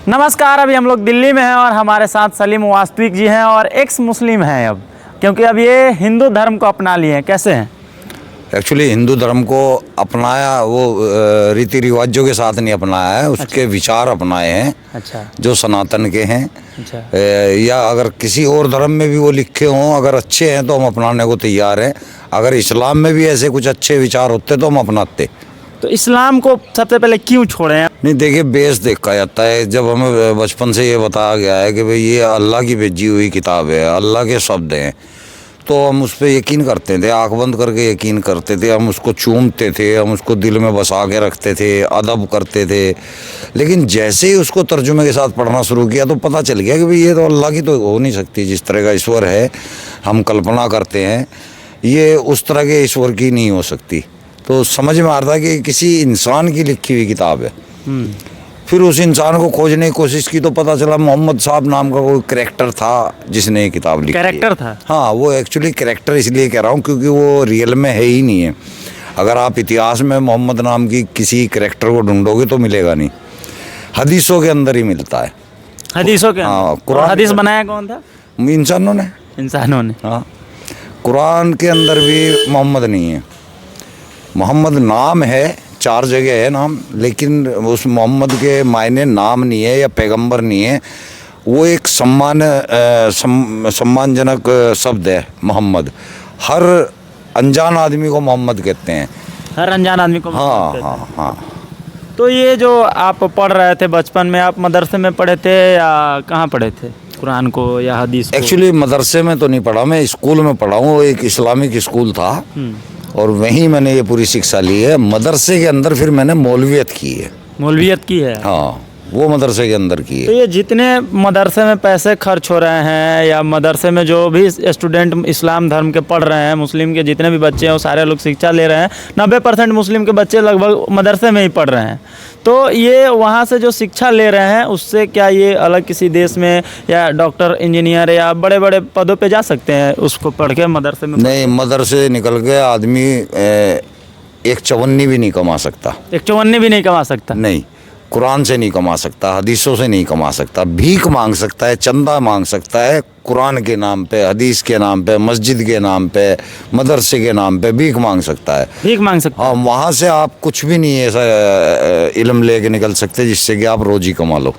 नमस्कार। अभी हम लोग दिल्ली में हैं और हमारे साथ सलीम वास्तविक जी हैं और एक्स मुस्लिम हैं अब, क्योंकि अब ये हिंदू धर्म को अपना लिए हैं। कैसे हैं? एक्चुअली हिंदू धर्म को अपनाया, वो रीति रिवाजों के साथ नहीं अपनाया है, उसके विचार अपनाए हैं। अच्छा। जो सनातन के हैं। अच्छा। या अगर किसी और धर्म में भी वो लिखे हों, अगर अच्छे हैं तो हम अपनाने को तैयार हैं। अगर इस्लाम में भी ऐसे कुछ अच्छे विचार होते तो हम अपनाते। तो इस्लाम को सबसे पहले क्यों छोड़े हैं? नहीं, देखिए, बेस देखा जाता है। जब हमें बचपन से ये बताया गया है कि भाई ये अल्लाह की भेजी हुई किताब है, अल्लाह के शब्द हैं, तो हम उस पर यकीन करते थे, आँख बंद करके यकीन करते थे। हम उसको चूमते थे, हम उसको दिल में बसा के रखते थे, अदब करते थे। लेकिन जैसे ही उसको तर्जुमे के साथ पढ़ना शुरू किया तो पता चल गया कि भाई ये तो अल्लाह की तो हो नहीं सकती। जिस तरह का ईश्वर है हम कल्पना करते हैं, ये उस तरह के ईश्वर की नहीं हो सकती। तो समझ में आ रहा था कि किसी इंसान की लिखी हुई किताब है। फिर उस इंसान को खोजने की कोशिश की तो पता चला मोहम्मद साहब नाम का कोई कैरेक्टर था जिसने ये किताब लिखी। कैरेक्टर था? हाँ, वो एक्चुअली कैरेक्टर इसलिए कह रहा हूँ क्योंकि वो रियल में है ही नहीं है। अगर आप इतिहास में मोहम्मद नाम की किसी कैरेक्टर को ढूंढोगे तो मिलेगा नहीं, हदीसों के अंदर ही मिलता है। हदीसों के? हाँ, कुरान। हदीस बनाया कौन था? इंसानों ने। हाँ, कुरान के अंदर भी मोहम्मद नहीं है। मोहम्मद नाम है, 4 जगह है नाम, लेकिन उस मोहम्मद के मायने नाम नहीं है या पैगंबर नहीं है। वो एक सम्मानजनक शब्द है मोहम्मद। हर अनजान आदमी को मोहम्मद कहते हैं। हर अनजान आदमी को? हाँ हाँ हाँ। तो ये जो आप पढ़ रहे थे बचपन में, आप मदरसे में पढ़े थे या कहाँ पढ़े थे कुरान को या हदीस को? एक्चुअली मदरसे में तो नहीं पढ़ा, मैं स्कूल में पढ़ा हूँ। वो एक इस्लामिक स्कूल था और वहीं मैंने ये पूरी शिक्षा ली है। मदरसे के अंदर फिर मैंने मौलवियत की है। मौलवियत की है? हाँ, वो मदरसे के अंदर की है। तो ये जितने मदरसे में पैसे खर्च हो रहे हैं या मदरसे में जो भी स्टूडेंट इस्लाम धर्म के पढ़ रहे हैं, मुस्लिम के जितने भी बच्चे हैं वो सारे लोग शिक्षा ले रहे हैं। 90% मुस्लिम के बच्चे लगभग मदरसे में ही पढ़ रहे हैं। तो ये वहाँ से जो शिक्षा ले रहे हैं उससे क्या ये अलग किसी देश में या डॉक्टर, इंजीनियर या बड़े बड़े पदों पे जा सकते हैं उसको पढ़ के मदरसे में? नहीं, मदरसे निकल के आदमी एक चवन्नी भी नहीं कमा सकता। एक चवन्नी भी नहीं कमा सकता? नहीं, कुरान से नहीं कमा सकता, हदीसों से नहीं कमा सकता। भीख मांग सकता है, चंदा मांग सकता है, कुरान के नाम पे, हदीस के नाम पे, मस्जिद के नाम पे, मदरसे के नाम पे भीख मांग सकता है। भीख मांग सकता है? हाँ, वहाँ से आप कुछ भी नहीं ऐसा इल्म लेके निकल सकते जिससे कि आप रोजी कमा लो।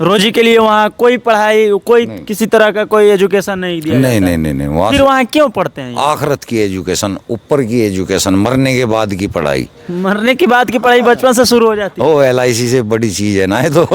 रोजी के लिए वहाँ कोई पढ़ाई, कोई किसी तरह का कोई एजुकेशन नहीं दिया? नहीं नहीं नहीं नहीं। फिर वहाँ क्यों पढ़ते हैं? आखिरत की एजुकेशन, ऊपर की एजुकेशन, मरने के बाद की पढ़ाई। मरने के बाद की पढ़ाई बचपन से शुरू हो जाती है? ओ, LIC से बड़ी चीज़ है ना ये तो।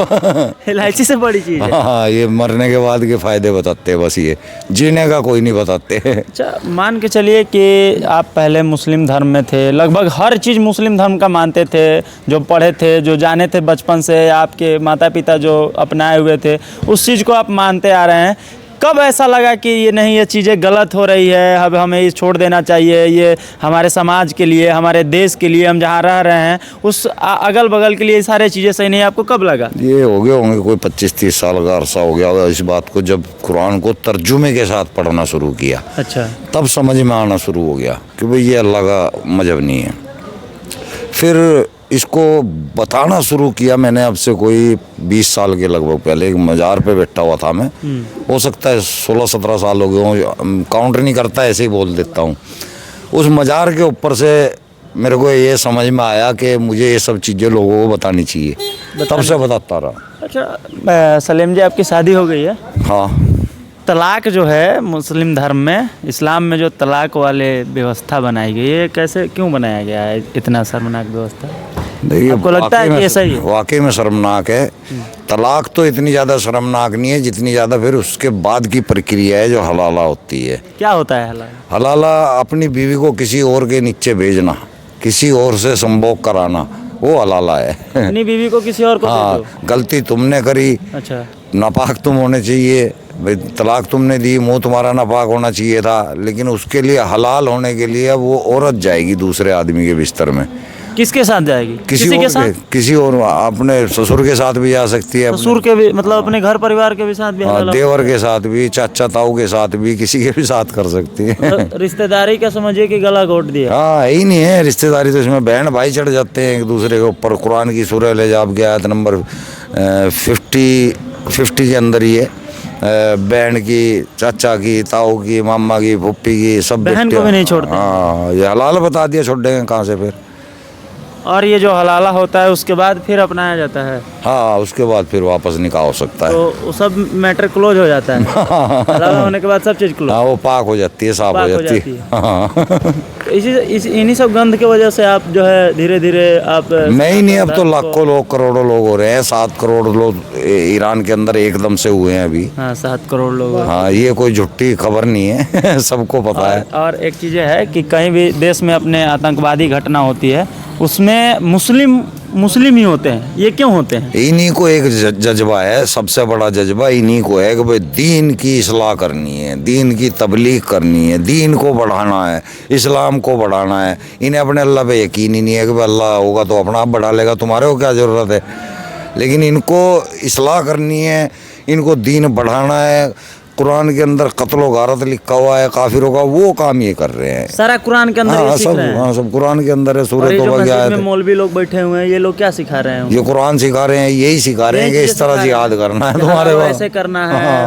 LIC से बड़ी चीज़ है? हाँ, ये मरने के बाद के फायदे बताते हैं बस, ये जीने का कोई नहीं बताते। अच्छा, मान के चलिए कि आप पहले मुस्लिम धर्म में थे, लगभग हर चीज़ मुस्लिम धर्म का मानते थे, जो पढ़े थे, जो जाने थे बचपन से, आपके माता पिता जो अपनाए हुए थे उस चीज़ को आप मानते आ रहे हैं। कब ऐसा लगा कि ये नहीं, ये चीज़ें गलत हो रही है, अब हमें ये छोड़ देना चाहिए, ये हमारे समाज के लिए, हमारे देश के लिए, हम जहाँ रह रहे हैं उस अगल बगल के लिए सारी चीज़ें सही नहीं? आपको कब लगा? ये हो गए होंगे कोई 25-30 साल का अरसा हो गया होगा इस बात को, जब कुरान को तर्जुमे के साथ पढ़ना शुरू किया। अच्छा। तब समझ में आना शुरू हो गया कि भाई ये अल्लाह का मजहब नहीं है। फिर इसको बताना शुरू किया मैंने, अब से कोई 20 साल के लगभग पहले। एक मज़ार पे बैठा हुआ था मैं, हो सकता है 16-17 साल हो गए हों, काउंट नहीं करता, ऐसे ही बोल देता हूँ। उस मज़ार के ऊपर से मेरे को ये समझ में आया कि मुझे ये सब चीज़ें लोगों को बतानी चाहिए, तब से बताता रहा। अच्छा, सलीम जी, आपकी शादी हो गई है? हाँ। तलाक जो है मुस्लिम धर्म में, इस्लाम में जो तलाक वाले व्यवस्था बनाई गई है, कैसे, क्यों बनाया गया है इतना शर्मनाक व्यवस्था? देखिए, आपको लगता है कि ये सही है? वाकई में शर्मनाक है। तलाक तो इतनी ज़्यादा शर्मनाक नहीं है जितनी ज़्यादा फिर उसके बाद की प्रक्रिया है जो हलाला होती है। क्या होता है हलाला? हलाला अपनी बीवी को किसी और के नीचे भेजना, किसी और से संभोग कराना, वो हलाला है। अपनी बीवी को किसी और को? हाँ, गलती तुमने करी। अच्छा। नापाक तुम होने चाहिए, भाई तलाक तुमने दी, मुंह तुम्हारा नापाक होना चाहिए था, लेकिन उसके लिए हलाल होने के लिए वो औरत जाएगी दूसरे आदमी के बिस्तर में। किसके साथ जाएगी? किसी के और साथ? किसी और अपने ससुर के साथ भी जा सकती है, ससुर के भी, मतलब अपने घर परिवार के भी साथ भी हलाला? देवर के साथ भी, चाचा ताऊ के साथ भी, किसी के भी साथ कर सकती है। तो रिश्तेदारी का समझिए कि गला घोट दिया। हाँ, यही नहीं है रिश्तेदारी, तो इसमें बहन भाई चढ़ जाते हैं एक दूसरे के ऊपर। कुरान की सूरह ले जा, आपकी आयत नंबर 50 के अंदर ही है, बहन की, चाचा की, ताऊ की, मामा की, फुप्पी की, सब बहन को भी नहीं छोड़ते? हाँ, ये हलाल बता दिया, छोड़ देंगे कहाँ से फिर। और ये जो हलाला होता है उसके बाद फिर अपनाया जाता है, हाँ, उसके बाद फिर वापस निकाह हो सकता है। तो वो सब मैटर क्लोज हो जाता है। हलाला होने के बाद सब चीज़ क्लोज, हाँ, वो पाक हो जाती है, साफ हो जाती है। हाँ। इन्हीं सब गंध की वजह से आप जो है धीरे धीरे आप नहीं, अब तो लाखों लोग, करोड़ों लोग हो रहे हैं। 7 करोड़ लोग ईरान के अंदर एकदम से हुए हैं अभी। हाँ, 7 करोड़ लोग। हाँ, ये कोई झुट्टी खबर नहीं है। सबको पता है। और एक चीज़ है कि कहीं भी देश में अपने आतंकवादी घटना होती है उसमें मुस्लिम ही होते हैं। ये क्यों होते हैं? इन्हीं को एक जज्बा है, सबसे बड़ा जज्बा इन्हीं को है कि भाई दीन की इस्लाह करनी है, दीन की तबलीग करनी है, दीन को बढ़ाना है, इस्लाम को बढ़ाना है। इन्हें अपने अल्लाह पे यकीन ही नहीं है कि भाई अल्लाह होगा तो अपना आप बढ़ा लेगा, तुम्हारे को क्या ज़रूरत है। लेकिन इनको इस्लाह करनी है, इनको दीन बढ़ाना है। कुरान के अंदर कत्ल व गारत लिखा हुआ है काफिरों का, वो काम ये कर रहे हैं। सारा कुरान के अंदर ये सीख रहे हैं। हाँ, सब कुरान के अंदर है। सूरह तौबा की आयत में मौलवी लोग बैठे हुए हैं, ये लोग क्या सिखा रहे हैं? ये कुरान सिखा रहे हैं, यही सिखा रहे हैं कि इस तरह जिहाद करना है तुम्हारे को, ऐसे करना है,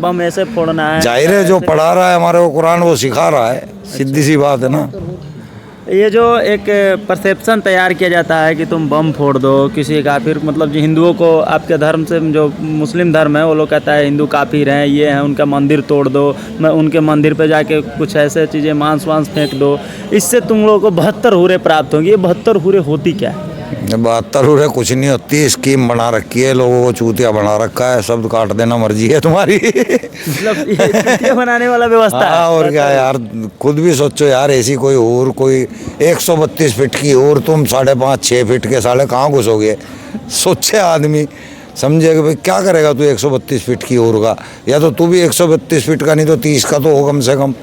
बम ऐसे फोड़ना है। जाहिर है जो पढ़ा रहा है हमारे को कुरान, वो सिखा रहा है, सीधी सी बात है ना। ये जो एक परसेप्शन तैयार किया जाता है कि तुम बम फोड़ दो किसी काफिर, मतलब जो हिंदुओं को, आपके धर्म से जो मुस्लिम धर्म है वो लोग कहता है हिंदू काफिर हैं, ये हैं, उनका मंदिर तोड़ दो, मैं उनके मंदिर पे जाके कुछ ऐसे चीज़ें मांस वांस फेंक दो, इससे तुम लोगों को 72 हूरें प्राप्त होंगी। ये 72 हूरें होती क्या है? 72 हूरें कुछ नहीं होती, स्कीम बना रखी है, लोगों को चूतिया बना रखा है, शब्द काट देना मर्जी है तुम्हारी। मतलब ये चूतिया बनाने वाला व्यवस्था है। हाँ, और क्या यार, खुद भी सोचो यार, ऐसी कोई और कोई 132 फीट की और तुम 5.5-6 फीट के साले कहाँ घुसोगे? सोचे आदमी, समझे कि भाई क्या करेगा तू 132 फीट की और का, या तो तू भी 132 फीट का नहीं तो 30 का तो हो कम से कम।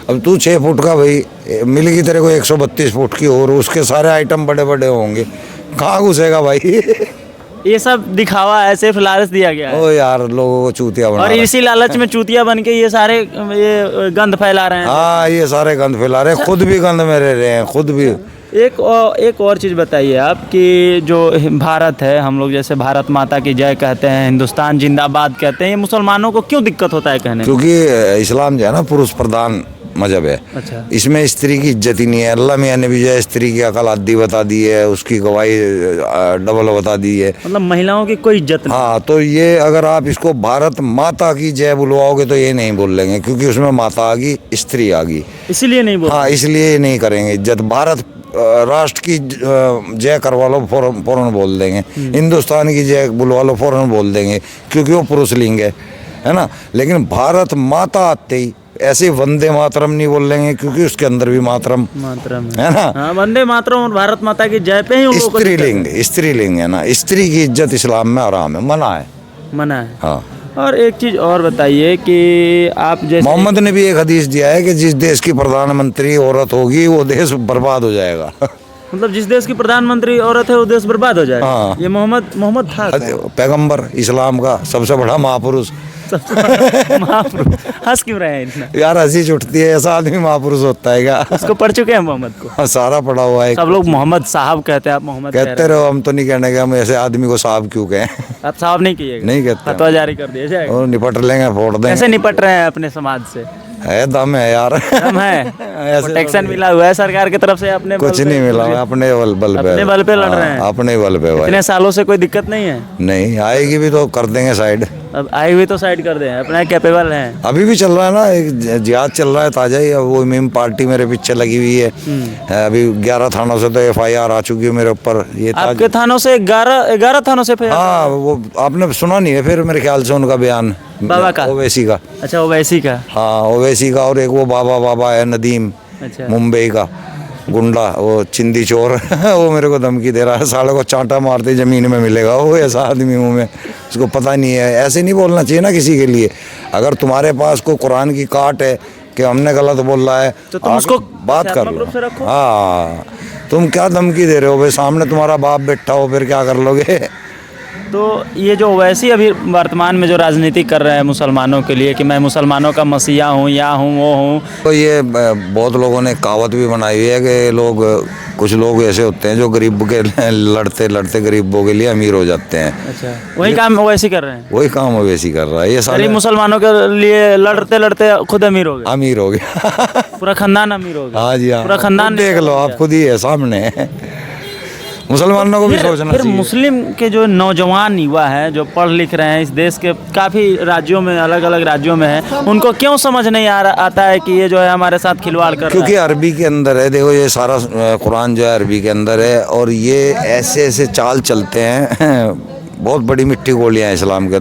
अब तू 6 फुट का, भाई मिलेगी तेरे को 132 फुट की और, उसके सारे आइटम बड़े बड़े होंगे, कहाँ घुसेगा भाई? ये सब दिखावा है, सिर्फ लालच दिया गया है। ओ यार, लोगों को चूतिया बना और इसी लालच में चूतिया बन के ये सारे ये गंद फैला रहे हैं। हाँ, ये सारे गंद फैला रहे हैं, खुद भी गंद में रह रहे हैं, खुद भी। एक और चीज़ बताइए आप कि जो भारत है, हम लोग जैसे भारत माता की जय कहते हैं, हिंदुस्तान जिंदाबाद कहते हैं, ये मुसलमानों को क्यों दिक्कत होता है कहने में? क्योंकि इस्लाम जो है ना पुरुष प्रधान मजहब है। अच्छा। इसमें स्त्री की इज्जत ही नहीं है। अल्लाह मियाँ ने भी जो है स्त्री की अकल आधी बता दी है, उसकी गवाही डबल बता दी है, मतलब महिलाओं की कोई इज्जत नहीं। हाँ, तो ये अगर आप इसको भारत माता की जय बुलवाओगे तो ये नहीं बोल लेंगे, क्योंकि उसमें माता आ गई, स्त्री आ गई, इसीलिए नहीं बोल। हाँ, इसलिए ये नहीं करेंगे इज्जत। भारत राष्ट्र की जय करवा लो, फौरन बोल देंगे। हिंदुस्तान की जय बुलवा लो, फौरन बोल देंगे, क्योंकि वो पुरुष लिंग है ना। लेकिन भारत माता आते ही ऐसे वंदे मातरम नहीं बोल लेंगे, क्योंकि उसके अंदर भी मातरम है ना। हाँ, वंदे मातरम और भारत माता की जय पे ही उन लोगों को स्त्रीलिंग है ना, स्त्री की इज्जत इस्लाम में आराम है, मना है। हाँ। और एक चीज़ और बताइए कि आप जैसे मोहम्मद ने भी एक हदीस दिया है कि जिस देश की प्रधानमंत्री औरत होगी वो देश बर्बाद हो जाएगा। मतलब जिस देश की प्रधानमंत्री औरत है वो देश बर्बाद हो जाएगा। हाँ। ये मोहम्मद था पैगंबर इस्लाम का सबसे बड़ा महापुरुष। हंस क्यों रहे हैं इतना? यार हंसी छुटती है, ऐसा आदमी महापुरुष होता है क्या? उसको पढ़ चुके हैं मोहम्मद को? हाँ, सारा पढ़ा हुआ है। सब लोग मोहम्मद साहब कहते हैं, आप मोहम्मद कहते रहो, हम तो नहीं कहने के, हम ऐसे आदमी को साहब क्यों कहें? आप साहब नहीं किए? नहीं कहते, फतवा जारी कर दिया जाएगा। और निपट लेंगे, फोड़ देंगे। कैसे निपट रहे हैं अपने समाज से? है दम है यार, दम है। प्रोटेक्शन मिला हुआ है सरकार की तरफ से? अपने कुछ नहीं मिला, अपने बल पे लड़ रहे हैं। अपने बल पे भाई। इतने सालों से कोई दिक्कत नहीं है? नहीं, आएगी भी तो कर देंगे साइड। अब आई हुई तो साइड कर दें, अपना कैपेबल हैं। अभी भी चल रहा है ना, एक जिहाद चल रहा है ताजा ही। वो मीम पार्टी मेरे पीछे लगी हुई है। अभी 11 थानों से तो FIR आ चुकी है मेरे ऊपर। ये आपके थानों से 11 थानों से? हाँ, वो आपने सुना नहीं है फिर मेरे ख्याल से उनका बयान, बाबा का, ओवैसी का। अच्छा, ओवैसी का। हाँ, ओवैसी का। और एक वो बाबा है नदीम, अच्छा, मुंबई का गुंडा, वो चिंदी चोर। वो मेरे को धमकी दे रहा है, साले को चांटा मारते जमीन में मिलेगा। वो ऐसा आदमी हूँ मैं, उसको पता नहीं है। ऐसे नहीं बोलना चाहिए ना किसी के लिए। अगर तुम्हारे पास कोई कुरान की काट है कि हमने गलत बोल रहा है, तो तुम आके उसको बात कर भाषात्मक लो। रूप से रखो। हाँ, तुम क्या धमकी दे रहे हो भाई, सामने तुम्हारा बाप बैठा हो, फिर क्या कर लोगे? तो ये जो वैसी अभी वर्तमान में जो राजनीति कर रहे हैं मुसलमानों के लिए कि मैं मुसलमानों का मसीहा हूँ, या हूँ, वो हूँ, तो ये बहुत लोगों ने कहावत भी बनाई हुई है कि लोग, कुछ लोग ऐसे होते हैं जो गरीब के लड़ते लड़ते गरीबों के लिए अमीर हो जाते हैं। अच्छा, वही काम वो ऐसे कर रहे हैं। वही काम मवेशी कर रहा है ये सारे, गरीब मुसलमानों के लिए लड़ते लड़ते खुद अमीर हो गए, अमीर हो गया। पूरा खानदान अमीर हो गया। हाँ जी, हाँ, पूरा खानदान खुद देख लो, आप खुद ही है सामने। मुसलमानों को भी सोचना फिर चाहिए। मुस्लिम के जो नौजवान युवा हैं जो पढ़ लिख रहे हैं, इस देश के काफ़ी राज्यों में, अलग अलग राज्यों में हैं, उनको क्यों समझ नहीं आता है कि ये जो है हमारे साथ खिलवाड़ कर रहा क्योंकि है? अरबी के अंदर है, देखो ये सारा कुरान जो है अरबी के अंदर है, और ये ऐसे ऐसे चाल चलते हैं। बहुत बड़ी मिट्टी गोलियां हैं इस्लाम के